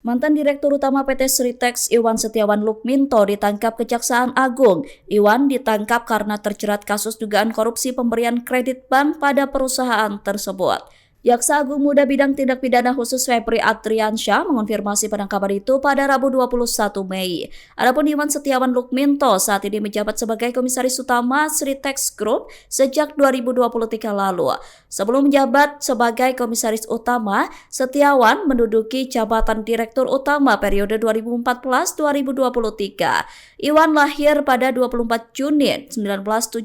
Mantan Direktur Utama PT Sritex Iwan Setiawan Lukminto ditangkap Kejaksaan Agung. Iwan ditangkap karena terjerat kasus dugaan korupsi pemberian kredit bank pada perusahaan tersebut. Jaksa Agung Muda Bidang Tindak Pidana Khusus Febri Adriansyah mengonfirmasi penangkapan itu pada Rabu 21 Mei. Adapun Iwan Setiawan Lukminto saat ini menjabat sebagai Komisaris Utama Sritex Group sejak 2023 lalu. Sebelum menjabat sebagai Komisaris Utama, Setiawan menduduki jabatan Direktur Utama periode 2014-2023. Iwan lahir pada 24 Juni 1975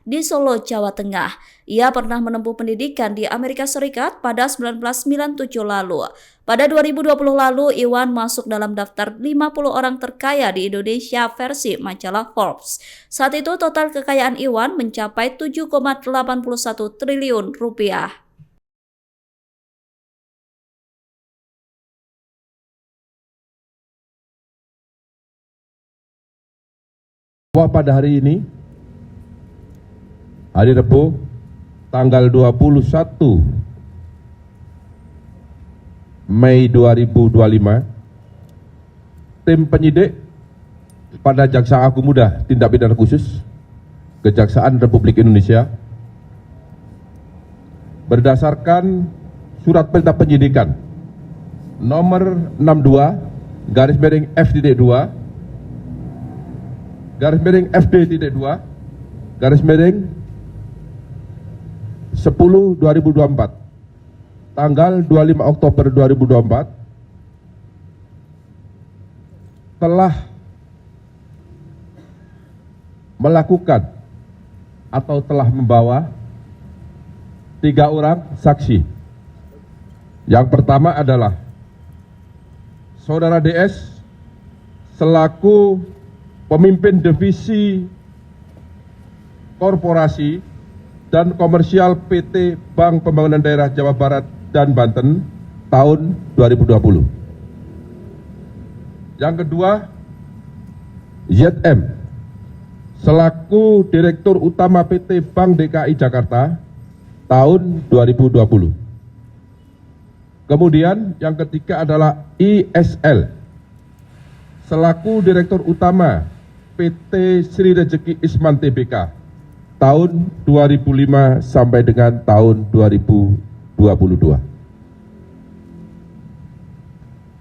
di Solo, Jawa Tengah. Ia pernah menempuh pendidikan di Amerika Serikat pada 1997 lalu. Pada 2020 lalu, Iwan masuk dalam daftar 50 orang terkaya di Indonesia versi majalah Forbes. Saat itu total kekayaan Iwan mencapai 7,81 triliun rupiah. Pada hari ini, hari Rabu, tanggal 21 Mei 2025, tim penyidik pada Jaksa Agung Muda Tindak Pidana Khusus Kejaksaan Republik Indonesia berdasarkan surat perintah penyidikan nomor 62-F-2-10/2024 tanggal 25 Oktober 2024 telah melakukan atau telah membawa 3 orang saksi. Yang pertama adalah Saudara DS selaku pemimpin divisi korporasi dan komersial PT Bank Pembangunan Daerah Jawa Barat dan Banten tahun 2020. Yang kedua, ZM selaku Direktur Utama PT Bank DKI Jakarta tahun 2020. Kemudian yang ketiga adalah ISL selaku Direktur Utama PT Sri Rejeki Isman Tbk tahun 2005 sampai dengan tahun 2022.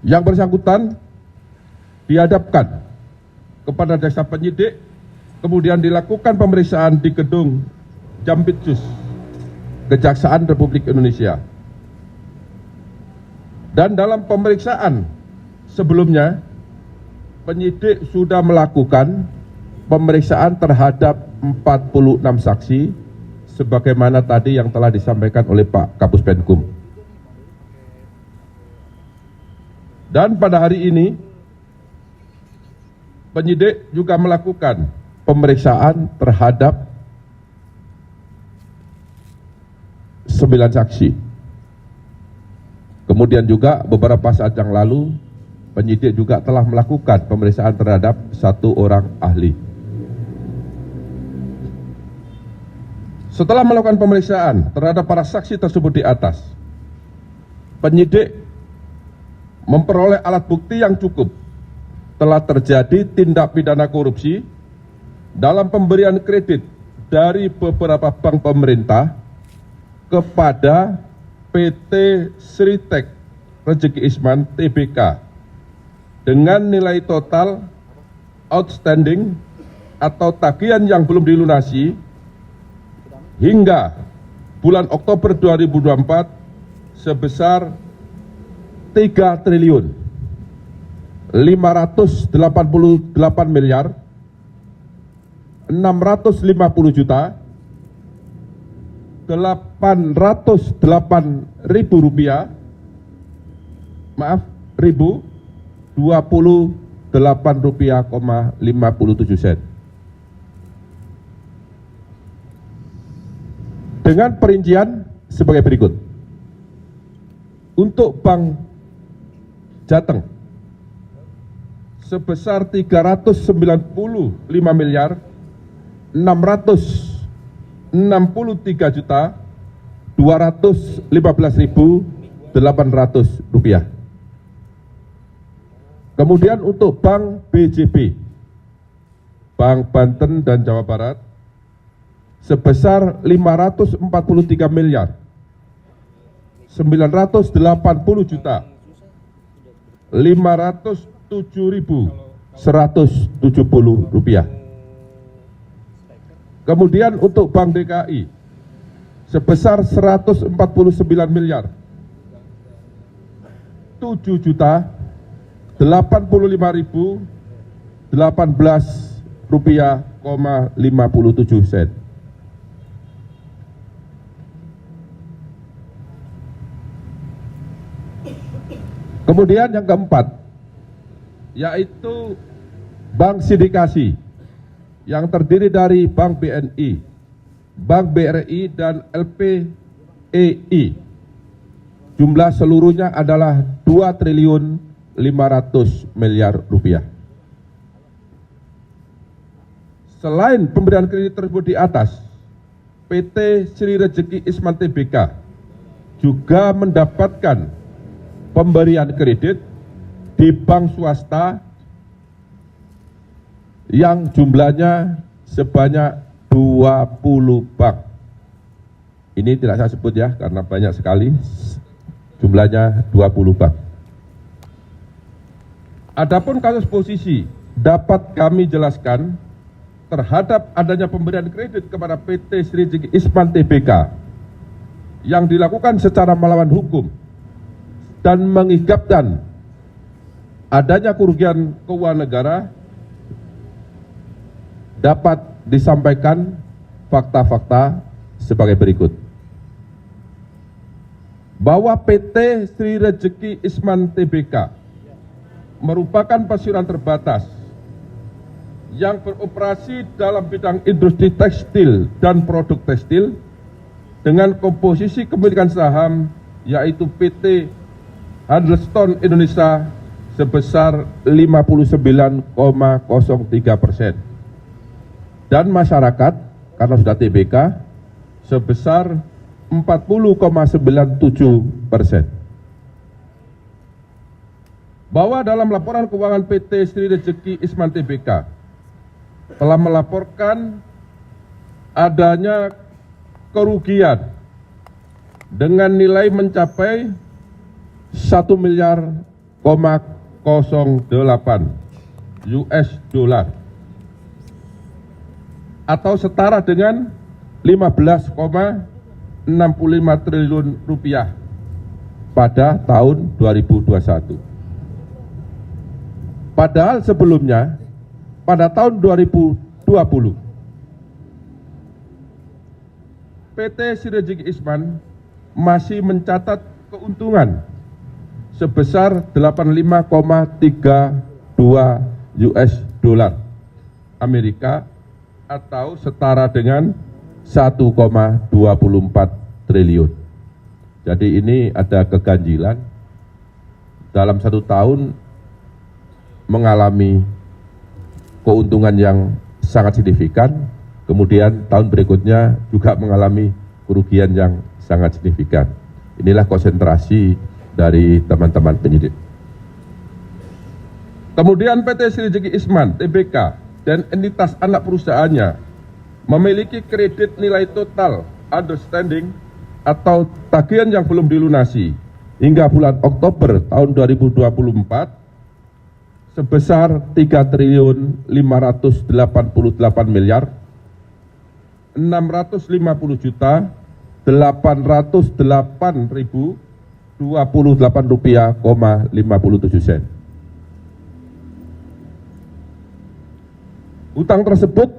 Yang bersangkutan dihadapkan kepada jaksa penyidik, kemudian dilakukan pemeriksaan di gedung Jampitsus Kejaksaan Republik Indonesia. Dan dalam pemeriksaan sebelumnya, penyidik sudah melakukan pemeriksaan terhadap 46 saksi sebagaimana tadi yang telah disampaikan oleh Pak Kapus Penkum. Dan pada hari ini penyidik juga melakukan pemeriksaan terhadap 9 saksi. Kemudian juga beberapa saat yang lalu penyidik juga telah melakukan pemeriksaan terhadap 1 orang ahli. Setelah melakukan pemeriksaan terhadap para saksi tersebut di atas, penyidik memperoleh alat bukti yang cukup telah terjadi tindak pidana korupsi dalam pemberian kredit dari beberapa bank pemerintah kepada PT Sritex Rejeki Isman Tbk dengan nilai total outstanding atau tagihan yang belum dilunasi hingga bulan Oktober 2024 sebesar 3 triliun 588 miliar 650 juta 808 ribu rupiah, maaf, 28 rupiah, 57 sen. Dengan perincian sebagai berikut. Untuk Bank Jateng sebesar 395 miliar 663 juta 215.800 rupiah. Kemudian untuk Bank BJB, Bank Banten dan Jawa Barat, sebesar 543 miliar 980 juta 507.170 rupiah. Kemudian untuk Bank DKI sebesar 149 miliar 7 juta 85.018 rupiah, 57 sen. Kemudian yang keempat, yaitu Bank Sindikasi yang terdiri dari Bank BNI, Bank BRI, dan LPEI. Jumlah seluruhnya adalah 2.500 miliar rupiah. Selain pemberian kredit tersebut di atas, PT Sri Rejeki Isman Tbk juga mendapatkan pemberian kredit di bank swasta yang jumlahnya sebanyak 20 bank. Ini tidak saya sebut ya, karena banyak sekali, jumlahnya 20 bank. Adapun kasus posisi dapat kami jelaskan terhadap adanya pemberian kredit kepada PT Sri Rejeki Isman Tbk yang dilakukan secara melawan hukum dan mengakibatkan adanya kerugian keuangan negara, dapat disampaikan fakta-fakta sebagai berikut. Bahwa PT Sri Rejeki Isman Tbk merupakan perseroan terbatas yang beroperasi dalam bidang industri tekstil dan produk tekstil dengan komposisi kepemilikan saham yaitu PT Handelston Indonesia sebesar 59,03% dan masyarakat karena sudah TBK sebesar 40,97%. Bahwa dalam laporan keuangan PT Sri Rejeki Isman Tbk telah melaporkan adanya kerugian dengan nilai mencapai 1 miliar 08 US dollar atau setara dengan 15,65 triliun rupiah pada tahun 2021. Padahal sebelumnya pada tahun 2020 PT Sri Rejeki Isman masih mencatat keuntungan sebesar 85,32 US dollar Amerika atau setara dengan 1,24 triliun. Jadi ini ada keganjilan dalam satu tahun mengalami keuntungan yang sangat signifikan, kemudian tahun berikutnya juga mengalami kerugian yang sangat signifikan. Inilah konsentrasi dari teman-teman penyidik. Kemudian PT Sri Rejeki Isman Tbk dan entitas anak perusahaannya memiliki kredit nilai total outstanding atau tagihan yang belum dilunasi hingga bulan Oktober tahun 2024 sebesar 3.588 miliar 650 juta 808.028 rupiah, 57 sen. Utang tersebut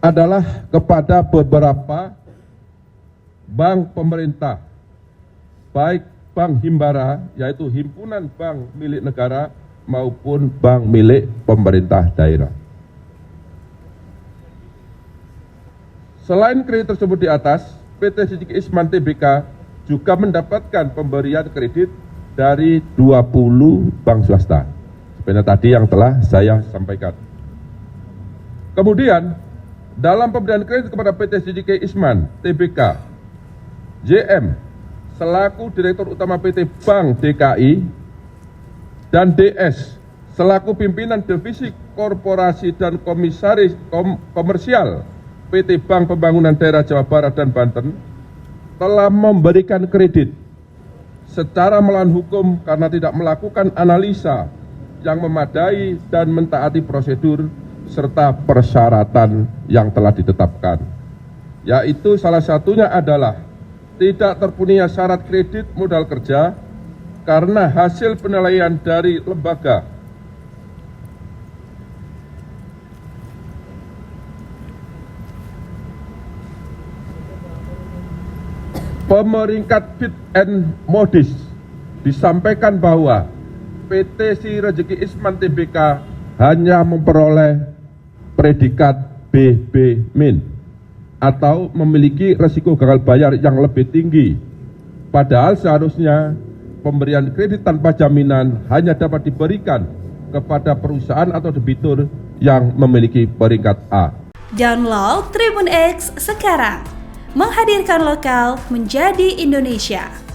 adalah kepada beberapa bank pemerintah, baik bank himbara yaitu himpunan bank milik negara maupun bank milik pemerintah daerah. Selain kredit tersebut di atas, PT Sri Rejeki Isman Tbk juga mendapatkan pemberian kredit dari 20 bank swasta, seperti tadi yang telah saya sampaikan. Kemudian, dalam pemberian kredit kepada PT Sri Rejeki Isman Tbk, JM selaku Direktur Utama PT Bank DKI dan DS selaku pimpinan divisi korporasi dan komisaris komersial PT Bank Pembangunan Daerah Jawa Barat dan Banten telah memberikan kredit secara melawan hukum karena tidak melakukan analisa yang memadai dan mentaati prosedur serta persyaratan yang telah ditetapkan. Yaitu salah satunya adalah tidak terpenuhinya syarat kredit modal kerja karena hasil penilaian dari lembaga pemeringkat Fit and Modis disampaikan bahwa PT Si Rezeki Isman Tbk hanya memperoleh predikat BB- atau memiliki resiko gagal bayar yang lebih tinggi. Padahal seharusnya pemberian kredit tanpa jaminan hanya dapat diberikan kepada perusahaan atau debitur yang memiliki peringkat A. Download Tribun X sekarang. Menghadirkan lokal menjadi Indonesia.